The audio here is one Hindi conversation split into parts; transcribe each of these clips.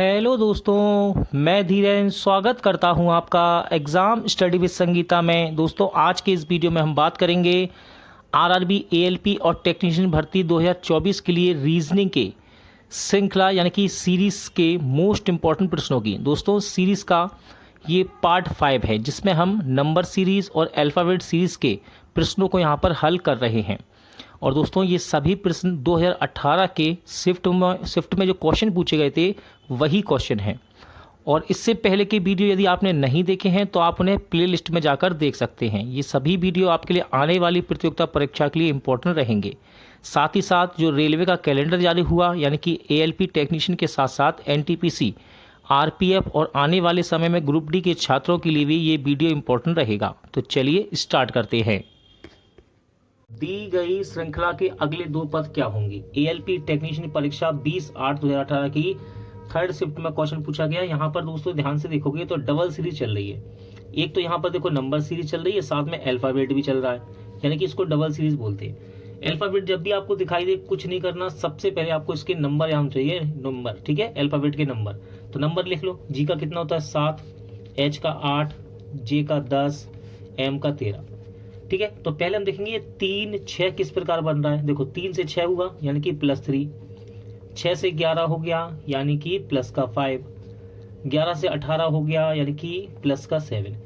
हेलो दोस्तों, मैं धीरेन स्वागत करता हूं आपका एग्ज़ाम स्टडी विद संगीता में। दोस्तों, आज के इस वीडियो में हम बात करेंगे आरआरबी एएलपी और टेक्नीशियन भर्ती 2024 के लिए रीजनिंग के श्रृंखला यानी कि सीरीज़ के मोस्ट इम्पॉर्टेंट प्रश्नों की। दोस्तों, सीरीज़ का ये पार्ट 5 है जिसमें हम नंबर सीरीज़ और अल्फ़ाबेट सीरीज़ के प्रश्नों को यहाँ पर हल कर रहे हैं। और दोस्तों, ये सभी प्रश्न 2018 के शिफ्ट में जो क्वेश्चन पूछे गए थे वही क्वेश्चन हैं। और इससे पहले के वीडियो यदि आपने नहीं देखे हैं तो आप उन्हें प्लेलिस्ट में जाकर देख सकते हैं। ये सभी वीडियो आपके लिए आने वाली प्रतियोगिता परीक्षा के लिए इम्पोर्टेंट रहेंगे। साथ ही साथ जो रेलवे का कैलेंडर जारी हुआ यानी कि एएलपी टेक्नीशियन के साथ साथ एनटीपीसी, आरपीएफ और आने वाले समय में ग्रुप डी के छात्रों के लिए भी ये वीडियो इम्पोर्टेंट रहेगा। तो चलिए स्टार्ट करते हैं। दी गई श्रृंखला के अगले दो पद क्या होंगे? एएलपी टेक्नीशियन परीक्षा 20/8/2018 की थर्ड शिफ्ट में क्वेश्चन पूछा गया। यहाँ पर दोस्तों ध्यान से देखोगे तो डबल सीरीज चल रही है। एक तो यहाँ पर देखो नंबर सीरीज चल रही है, साथ में अल्फाबेट भी चल रहा है, यानी कि इसको डबल सीरीज बोलते हैं। अल्फाबेट जब भी आपको दिखाई दे कुछ नहीं करना, सबसे पहले आपको इसके नंबर यहाँ चाहिए, नंबर, ठीक है, अल्फाबेट के नंबर। तो नंबर लिख लो। जी का कितना होता है 7, एच का 8, जे का 10, एम का 13, ठीक है। तो पहले हम देखेंगे ये 3, 6 किस प्रकार बन रहा है। देखो 3 से 6 हुआ यानी कि +3, 6 से 11 हो गया यानी कि प्लस का 5, 11 से 18 हो गया यानी कि प्लस का 7,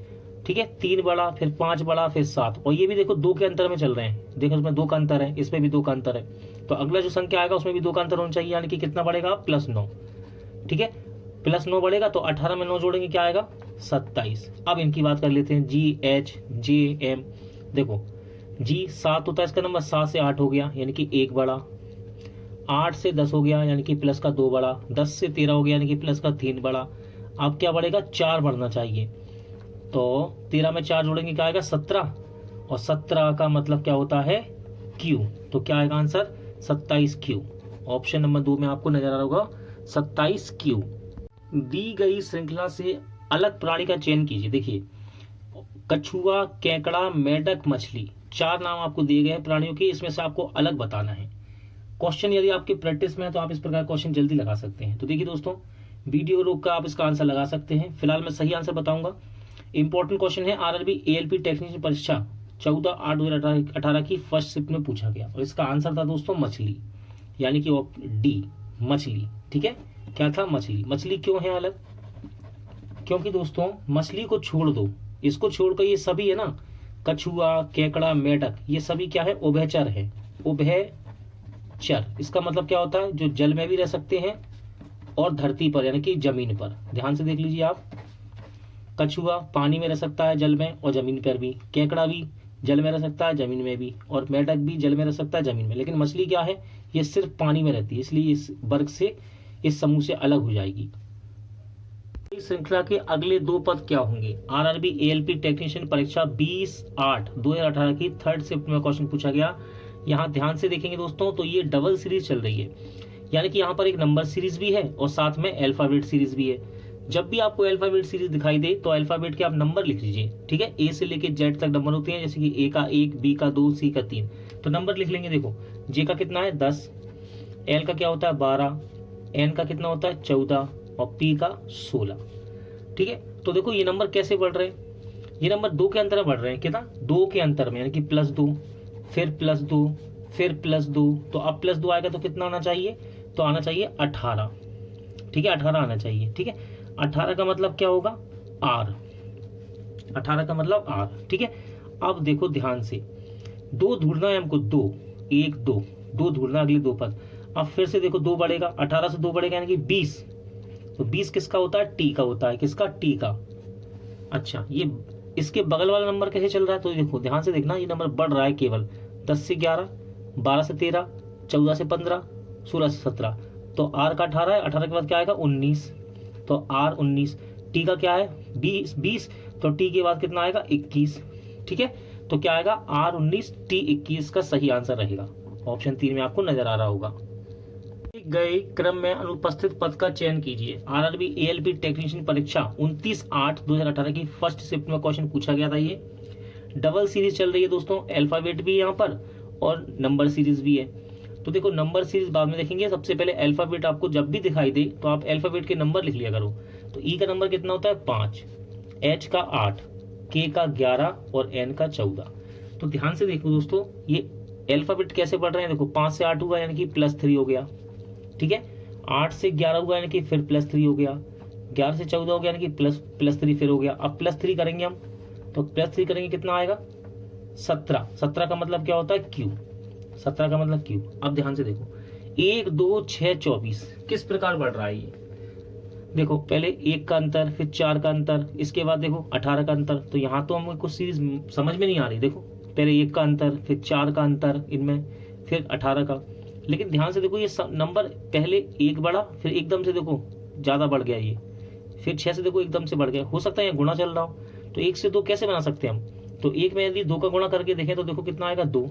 ठीक है। 3 बढ़ा, फिर 5 बढ़ा, फिर 7। और ये भी देखो 2 के अंतर में चल रहे हैं। देखो इसमें 2 का अंतर है, इसमें भी 2 का अंतर है। तो अगला जो संख्या आएगा उसमें भी 2 का अंतर होना चाहिए, यानी कि कितना बढ़ेगा +9, ठीक है। +9 बढ़ेगा तो 18 में 9 जोड़ेंगे क्या आएगा 27। अब इनकी बात कर लेते हैं, जी, एच, जे, एम। देखो जी 7 होता है, इसका नंबर 7 से 8 हो गया यानी कि 1 बढ़ा, 8 से 10 हो गया यानी कि प्लस का 2 बढ़ा, 10 से 13 हो गया यानी कि प्लस का 3 बढ़ा। अब क्या बढ़ेगा 4 बढ़ना चाहिए। तो 13 में 4 जोड़ेंगे क्या आएगा 17, और 17 का मतलब क्या होता है क्यू। तो क्या आएगा आंसर 27 क्यू। ऑप्शन नंबर 2 में आपको नजर आ रहा होगा 27 क्यू। दी गई श्रृंखला से अलग प्राणी का चयन कीजिए। देखिए कछुआ, केकड़ा, मेढक, मछली, 4 नाम आपको दिए गए हैं प्राणियों के। इसमें से आपको अलग बताना है। क्वेश्चन यदि आपके प्रैक्टिस में है तो आप इस प्रकार क्वेश्चन जल्दी लगा सकते हैं। तो देखिए दोस्तों, वीडियो रोक कर आप इसका आंसर लगा सकते हैं। फिलहाल मैं सही आंसर बताऊंगा। इंपॉर्टेंट क्वेश्चन है, आरआरबी एएलपी टेक्नीशियन परीक्षा 14/8/2018 की फर्स्ट शिफ्ट में पूछा गया और इसका आंसर था दोस्तों मछली, यानी कि डी, मछली, ठीक है। क्या था मछली। मछली क्यों है अलग? क्योंकि दोस्तों मछली को छोड़ दो, इसको छोड़कर ये सभी है ना, कछुआ, केकड़ा, मेढक, ये सभी क्या है उभयचर है। उभयचर इसका मतलब क्या होता है, जो जल में भी रह सकते हैं और धरती पर यानी कि जमीन पर। ध्यान से देख लीजिए आप, कछुआ पानी में रह सकता है जल में और जमीन पर भी, केकड़ा भी जल में रह सकता है जमीन में भी, और मेढक भी जल में रह सकता है जमीन में। लेकिन मछली क्या है, ये सिर्फ पानी में रहती है, इसलिए इस वर्ग से, इस समूह से अलग हो जाएगी। श्रृंखला के अगले दो पद क्या होंगे? आरआरबी एएलपी टेक्नीशियन परीक्षा 20/8/2018 की थर्ड शिफ्ट में क्वेश्चन पूछा गया। यहाँ ध्यान से देखेंगे दोस्तों तो ये डबल सीरीज चल रही है, यानी कि यहाँ पर एक नंबर सीरीज भी है और साथ में अल्फाबेट सीरीज भी है। जब भी आपको अल्फाबेट सीरीज दिखाई दे तो अल्फाबेट के आप नंबर लिख लीजिए, ठीक है। ए से लेके जेड तक नंबर होते हैं, जैसे कि ए का 1, बी का 2, सी का 3। तो नंबर लिख लेंगे। देखो जे का कितना है 10, एल का क्या होता है 12, एन का कितना होता है 14 और पी का 16, ठीक है। तो देखो ये नंबर कैसे बढ़ रहे हैं, ये नंबर 2 के अंतर में बढ़ रहे हैं। कितना 2 के अंतर में, यानी कि +2, फिर +2, फिर +2। तो अब +2 आएगा तो कितना आना चाहिए, तो आना चाहिए 18, ठीक है, 18 आना चाहिए, ठीक है। 18 का मतलब क्या होगा आर, 18 का मतलब आर, ठीक है। अब देखो ध्यान से, 2 ढूंढना है हमको, 2, 1, 2 ढूंढना अगले 2 पद। अब फिर से देखो 2 बढ़ेगा, 18 से 2 बढ़ेगा यानी कि 20। तो 20 किसका होता है, टी का होता है। किसका, टी का। अच्छा, ये इसके बगल वाला नंबर कैसे चल रहा है, तो देखो ध्यान से देखना, ये नंबर बढ़ रहा है केवल 10 से 11, 12 से 13, 14 से 15, 16 से 17। तो आर का 18 है, 18 के बाद क्या आएगा 19, तो आर 19। टी का क्या है 20, तो टी के बाद कितना आएगा 21, ठीक है। तो क्या आएगा आर 19, टी 21 का सही आंसर रहेगा। ऑप्शन 3 में आपको नजर आ रहा होगा। गए क्रम में अनुपस्थित पद का चयन कीजिए। आरआरबी एएलपी टेक्नीशियन परीक्षा 29/8/2018 की फर्स्ट शिफ्ट में क्वेश्चन पूछा गया था। ये डबल सीरीज चल रही है दोस्तों, अल्फाबेट भी यहाँ पर और नंबर सीरीज भी है। तो देखो नंबर सीरीज बाद में देखेंगे, सबसे पहले अल्फाबेट आपको जब भी दिखाई दे तो आप अल्फाबेट के नंबर लिख लिया करो। तो ई का नंबर कितना होता है 5, एच का 8, के का 11 और एन का 14। तो ध्यान से देखो दोस्तों, ये अल्फाबेट कैसे बढ़ रहे हैं, देखो 5 से 8 हुआ यानी कि +3 हो गया, ठीक है। 8 से 11 हुआ यानी कि फिर +3 हो गया, 11 से 14 हो गया यानी कि +3 फिर हो गया। अब +3 करेंगे हम, तो +3 करेंगे कितना आएगा 17। 17 का मतलब क्या होता है क्यू, 17 का मतलब क्यू। अब ध्यान से देखो 1 2 6 24 किस प्रकार बढ़ रहा है ये, देखो पहले 1 का अंतर, फिर 4 का अंतर, इसके बाद देखो 18 का अंतर। तो यहाँ तो हमें कुछ सीरीज समझ में नहीं आ रही, देखो पहले 1 का अंतर, फिर 4 का अंतर इनमें, फिर 18 का। लेकिन ध्यान से देखो ये नंबर पहले 1 बढ़ा, फिर एकदम से देखो ज्यादा बढ़ गया ये, फिर 6 से देखो एकदम से बढ़ गया। हो सकता है ये गुणा चल रहा हो, तो 1 से 2 कैसे बना सकते हैं हम, तो 1 में यदि 2 का गुणा करके देखें तो देखो कितना आएगा 2।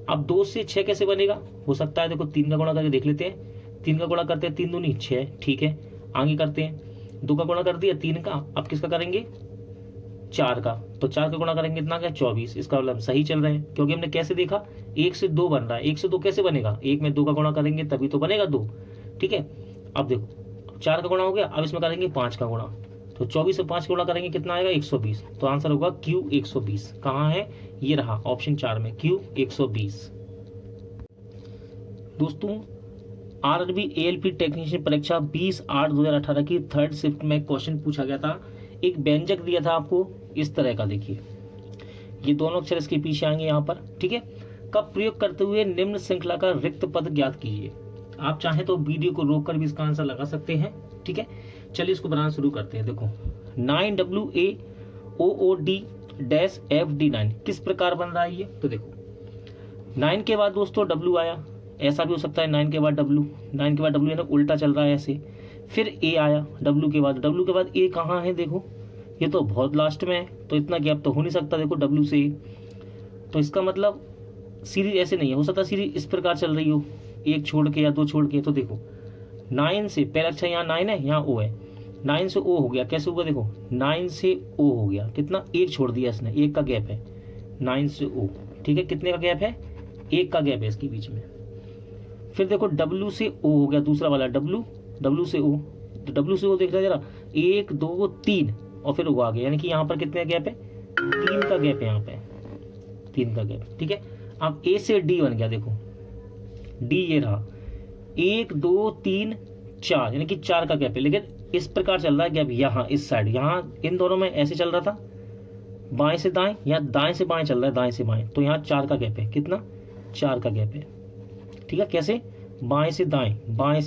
अब 2 से 6 कैसे बनेगा, हो सकता है देखो 3 का गुणा करके देख लेते हैं। 3 का गुणा करते हैं 3 दूनी 6, ठीक है। आगे करते हैं 2 का गुणा कर दिया 3 का, अब किसका करेंगे 4 का, तो 4 का गुणा करेंगे कितना क्या 24। इसका मतलब सही चल रहे हैं, क्योंकि हमने कैसे देखा 1 से 2 बन रहा है। 1 से 2 कैसे बनेगा, 1 में 2 का गुणा करेंगे तभी तो बनेगा 2, ठीक है। अब देखो 4 का गुणा हो गया, अब इसमें करेंगे 5 का गुणा, तो 24 से 5 गुणा करेंगे कितना आएगा 120। तो आंसर होगा Q 120। कहाँ है, ये रहा ऑप्शन 4 में Q 120। दोस्तों आरआरबी एएलपी टेक्नीशियन परीक्षा 20/8/2018 की 3rd शिफ्ट में क्वेश्चन पूछा गया था। एक व्यंजक दिया था आपको इस तरह का, देखिए ये दोनों अक्षर इसके पीछे आएंगे यहाँ पर, ठीक है। का प्रयोग करते हुए निम्न श्रृंखला का रिक्त पद ज्ञात कीजिए। आप चाहें तो वीडियो को रोककर भी इसका आंसर लगा सकते हैं, ठीक है। चलिए इसको बनाना शुरू करते हैं। देखो 9WAOOD-FD9 किस प्रकार बन रहा है ये, तो देखो 9 के बाद दोस्तों W आया, ऐसा भी हो सकता है 9 के बाद W, 9 के बाद W यानी उल्टा चल रहा है ऐसे। फिर A आया W के बाद A कहाँ है, देखो ये तो बहुत लास्ट में है, तो इतना गैप तो हो नहीं सकता देखो W से A। तो इसका मतलब सीरीज ऐसे नहीं है, हो सकता सीरीज इस प्रकार चल रही हो, 1 छोड़ के या 2 छोड़ के। तो देखो 9 से पहला अक्षर यहाँ 9 है, यहाँ O है, 9 से O हो गया, कैसे होगा देखो 9 से O हो गया, कितना 1 छोड़ दिया इसने, 1 का गैप है 9 से O, ठीक है। कितने का गैप है, 1 का गैप है इसके बीच में। फिर देखो W से O हो गया, दूसरा वाला W से O, तो W से O देख रहे जरा 1 2 3 और फिर O आ गया, यानी कि यहाँ पर कितने गैप है 3 का गैप है, यहाँ पे 3 का गैप, ठीक है। अब A से D बन गया, देखो D ये रहा 1 2 3 4 यानी कि 4 का गैप है, लेकिन इस प्रकार चल रहा है गैप यहाँ इस साइड, यहाँ इन दोनों में ऐसे चल रहा था बाएं से दाएं, या दाएं से बाएं चल रहा है, दाएं से बाएं, तो यहाँ 4 का गैप है, कितना 4 का गैप है, ठीक है। कैसे बाएं से दाएं, दाएं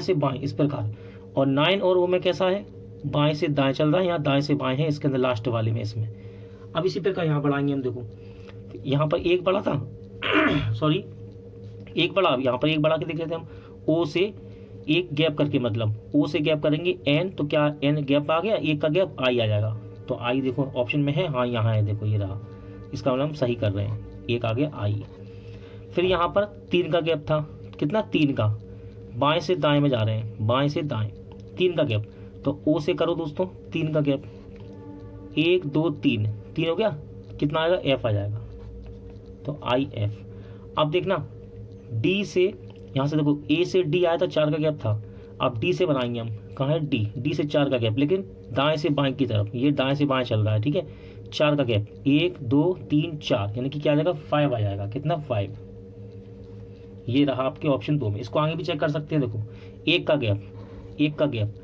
से बाएं इस प्रकार। और 9 और O में कैसा है, बाएं से दाएं चल रहा है, यहाँ दाएं से बाएं है इसके अंदर लास्ट वाले में इसमें। अब इसी प्रकार यहाँ बढ़ाएंगे हम, देखो यहाँ पर 1 बढ़ा था सॉरी 1 बढ़ा, अब यहाँ पर 1 बढ़ा के देख लेते हैं हम। O से 1 गैप करके, मतलब O से गैप करेंगे N, तो क्या N गैप आ गया, 1 का गैप I आ जाएगा, तो I देखो ऑप्शन में है, हाँ यहाँ है, देखो ये रहा, इसका मतलब हम सही कर रहे हैं, 1 आ गया I। फिर यहाँ पर 3 का गैप था, कितना 3 का, बाएं से दाएं में जा रहे हैं, बाएं से दाएं 3 का गैप, तो O से करो दोस्तों 3 का गैप, 1 2 3 हो गया, कितना आएगा F आ जाएगा, तो IF। अब देखना D से, यहाँ से देखो A से D आया था 4 का गैप था, अब D से बनाएंगे हम, कहाँ है D से 4 का गैप, लेकिन दाएं से बाएं की तरफ, ये दाएं से बाएं चल रहा है, ठीक है। 4 का गैप 1 2 3 4 यानी कि क्या आ जाएगा 5 आ जाएगा, कितना 5, ये रहा आपके ऑप्शन 2 में। इसको आगे भी चेक कर सकते हैं, देखो 1 का गैप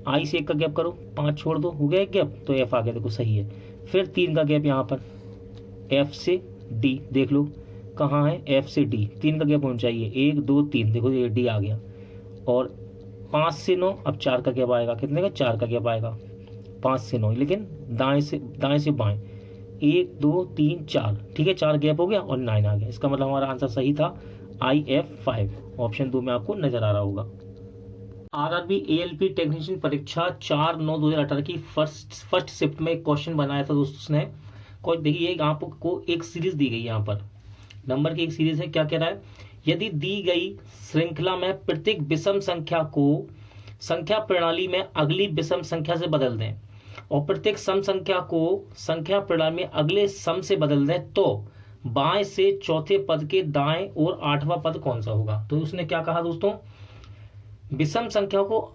I से 1 का गैप करो, 5 छोड़ दो, हो गया 1 गैप, तो F आ गया, देखो सही है। फिर 3 का गैप यहाँ पर F से D, देख लो कहाँ है, F से D 3 का गैप होना चाहिए, 1 2 3, देखो ये D आ गया। और 5 से 9, अब 4 का गैप आएगा, कितने का 4 का गैप आएगा, 5 से 9, लेकिन दाएं से बाएं 1 2 3 4, ठीक है, 4 गैप हो गया और 9 आ गया। इसका मतलब हमारा आंसर सही था IF5, ऑप्शन 2 में आपको नजर आ रहा होगा। आरआरबी एएलपी टेक्नीशियन परीक्षा 4/9/2018 की फर्स्ट शिफ्ट में क्वेश्चन बनाया था दोस्तों उसने। देखिए आपको एक सीरीज दी गई, यहाँ पर नंबर की एक सीरीज है। क्या कह रहा है, यदि दी गई श्रृंखला में प्रत्येक विषम संख्या को संख्या प्रणाली में अगली विषम संख्या से बदल दें और प्रत्येक सम संख्या को संख्या प्रणाली में अगले सम से बदल दें, तो बाएं से चौथे पद के दाएं और 8वां पद कौन सा होगा। तो उसने क्या कहा दोस्तों, विषम संख्या को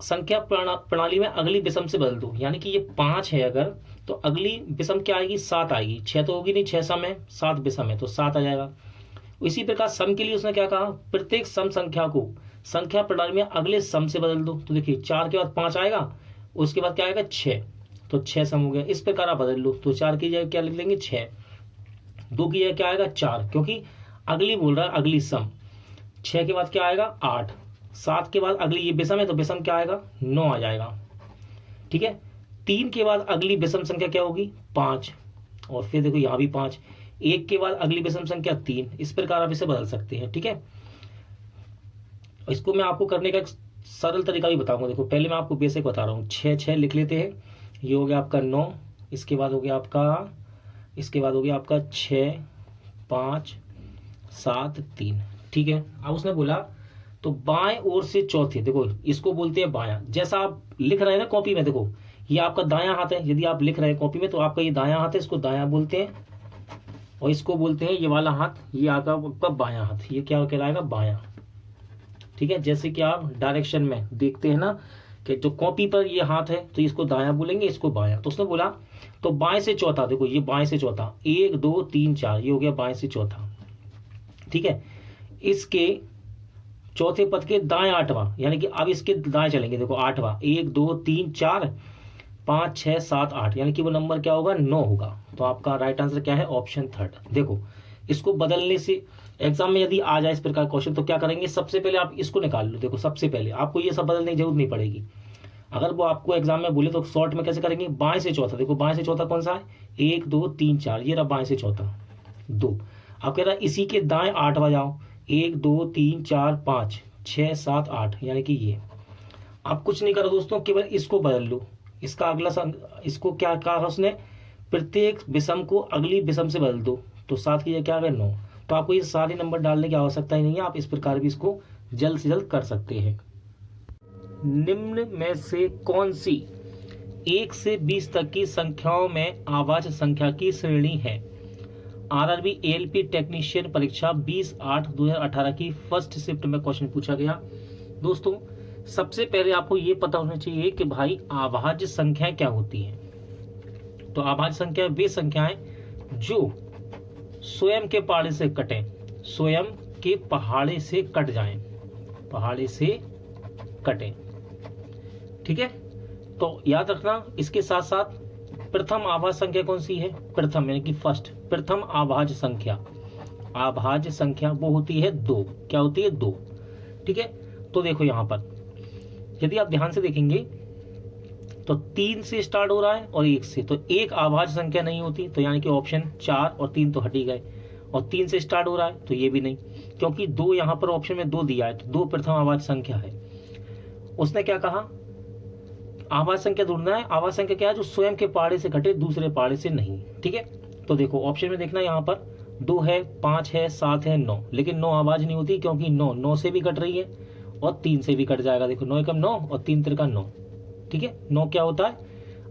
संख्या प्रणाली में अगली विषम से बदल दो। यानी कि ये 5 है अगर, तो अगली विषम क्या आएगी, 7 आएगी। 6 तो होगी नहीं, 6 सम है, 7 विषम है तो 7 आ जाएगा। इसी प्रकार सम के लिए उसने क्या कहा, प्रत्येक सम संख्या को संख्या प्रणाली में अगले सम से बदल दो। तो देखिए 4 के बाद 5 आएगा, उसके बाद क्या आएगा 6, तो 6 सम हो गया। इस प्रकार आप बदल लो। तो 4 की जगह क्या लिख लेंगे 6, 2 की जगह क्या आएगा 4, क्योंकि अगली बोल रहा है अगली सम। 6 के बाद क्या आएगा 8, 7 के बाद अगली ये विषम है तो विषम क्या आएगा 9 आ जाएगा। ठीक है, 3 के बाद अगली विषम संख्या क्या होगी 5, और फिर देखो यहाँ भी 5। 1 के बाद अगली विषम संख्या 3। इस प्रकार आप इसे बदल सकते हैं। ठीक है, इसको मैं आपको करने का एक सरल तरीका भी बताऊंगा। देखो पहले मैं आपको बेसिक बता रहा हूँ। 6 6 लिख लेते हैं, ये हो गया आपका 9, इसके बाद हो गया आपका 6 5 7 3। ठीक है, अब उसने बोला तो बाएं ओर से चौथे, देखो इसको बोलते हैं बायां। जैसा आप लिख रहे हैं ना कॉपी में, देखो ये आपका दायां हाथ है। यदि आप लिख रहे हैं कॉपी में तो आपका ये दायां हाथ है, इसको दायां बोलते हैं। और इसको बोलते हैं ये वाला हाथ, ये आपका बायां हाथ, ये क्या कहलाएगा बायां। ठीक है, जैसे कि आप डायरेक्शन में देखते हैं ना कि जो कॉपी पर ये हाथ है तो इसको दायां बोलेंगे, इसको बायां। तो उसने बोला तो बाएं से चौथा, देखो ये बाएं से चौथा 1 2 3 4, ये हो गया बाएं से चौथा। ठीक है, इसके चौथे पद के दाएं 8वां, यानी कि अब इसके दाएं चलेंगे। देखो 8वां 1 2 3 4 5 6 7 8, यानी कि वो नंबर क्या होगा 9 होगा। तो आपका राइट आंसर क्या है ऑप्शन 3। देखो इसको बदलने से एग्जाम में यदि आ जाए इस प्रकार क्वेश्चन तो क्या करेंगे, सबसे पहले आप इसको निकाल लो। देखो सबसे पहले आपको ये सब बदलने की जरूरत नहीं पड़ेगी। अगर वो आपको एग्जाम में बोले तो शॉर्ट में कैसे करेंगे, बाएं से चौथा। देखो बाएं से चौथा कौन सा है 1 2 3 4, ये रहा बाएं से चौथा 2। अब कह रहा है इसी के दाएं 8वां जाओ, 1 2 3 4 5 6 7 8, यानी कि ये। आप कुछ नहीं करो दोस्तों, केवल इसको बदल लो। इसका अगला इसको क्या कहा उसने, प्रत्येक विषम को अगली विषम से बदल दो। तो 7 की जगह क्या आ गया 9। तो आपको ये सारे नंबर डालने की आवश्यकता ही नहीं है, आप इस प्रकार भी इसको जल्द से जल्द कर सकते हैं। निम्न में से कौन सी 1 से 20 तक की संख्याओं में आवाज संख्या की श्रेणी है। आरआरबी एएलपी टेक्नीशियन परीक्षा 20/8/2018 की फर्स्ट शिफ्ट में क्वेश्चन पूछा गया। दोस्तों सबसे पहले आपको ये पता होना चाहिए कि भाई आवाज संख्या क्या होती है। तो आवाज संख्या वे संख्याएं जो स्वयं के पहाड़े से कटें, स्वयं के पहाड़े से कट जाएं, पहाड़े से कटें। ठीक है, तो याद रखना। इसके साथ साथ प्रथम आवाज संख्या कौन सी है, प्रथम यानी कि फर्स्ट, प्रथम आवाज संख्या, आवाज संख्या वो होती है 2। क्या होती है 2। ठीक है, तो देखो यहां पर यदि आप ध्यान से देखेंगे तो 3 से स्टार्ट हो रहा है और 1 से, तो एक आवाज संख्या नहीं होती। तो यानी कि ऑप्शन 4 और 3 तो हट ही गए। और 3 से स्टार्ट हो रहा है तो ये भी नहीं, क्योंकि 2 यहाँ पर ऑप्शन में 2 दिया है, तो 2 प्रथम आवाज संख्या है। उसने क्या कहा, आवाज संख्या ढूंढना है। आवाज संख्या क्या है, जो स्वयं के पहाड़े से कटे, दूसरे पहाड़े से नहीं। ठीक है, तो देखो ऑप्शन में देखना, यहाँ पर 2 है, 5 है, 7 है, 9, लेकिन 9 आवाज नहीं होती, क्योंकि 9 से भी कट रही है और 3 से भी कट जाएगा। देखो 9 एकम 9 और 3 त्रिका 9। ठीक है, 9 क्या होता है,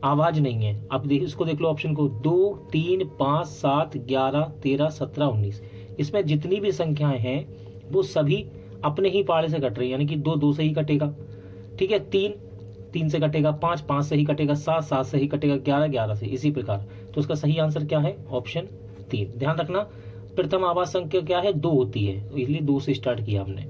आवाज नहीं है। अब इसको देख लो ऑप्शन को, 2 3 5 7 11 13 17 19, इसमें जितनी भी संख्याएं हैं वो सभी अपने ही पहाड़े से कट रही है, यानी कि 2 2 से ही कटेगा। ठीक है, 3 3 से कटेगा, 5 5 से ही कटेगा, 7 7 से ही कटेगा, 11 11 से, इसी प्रकार। तो उसका सही आंसर क्या है ऑप्शन 3। ध्यान रखना प्रथम आवाज संख्या क्या है 2 होती है, इसलिए 2 से स्टार्ट किया हमने।